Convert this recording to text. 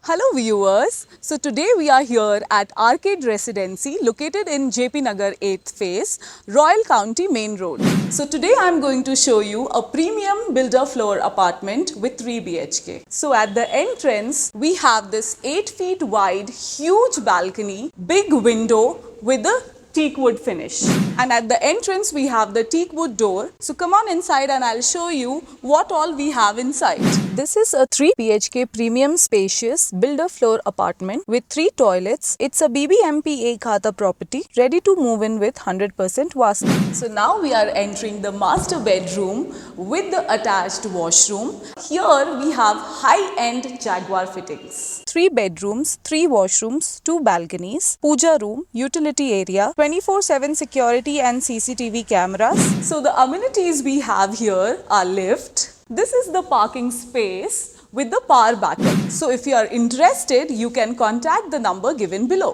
Hello viewers, so today we are here at Arcade Residency located in JP Nagar 8th phase, Royal County Main Road. So today I am going to show you a premium builder floor apartment with 3 BHK. So at the entrance we have this 8 feet wide huge balcony, big window with a teak wood finish, and at the entrance we have the teak wood door. So come on inside and I'll show you what all we have inside. This is a 3 BHK premium spacious builder floor apartment with 3 toilets. It's a BBMP Khata property ready to move in with 100% VASTU. So now we are entering the master bedroom with the attached washroom. Here we have high-end Jaquar fittings. 3 bedrooms, 3 washrooms, 2 balconies, Pooja room, utility area, 24/7 security and CCTV cameras. So the amenities we have here are lift. This is the parking space with the power backup. So if you are interested, you can contact the number given below.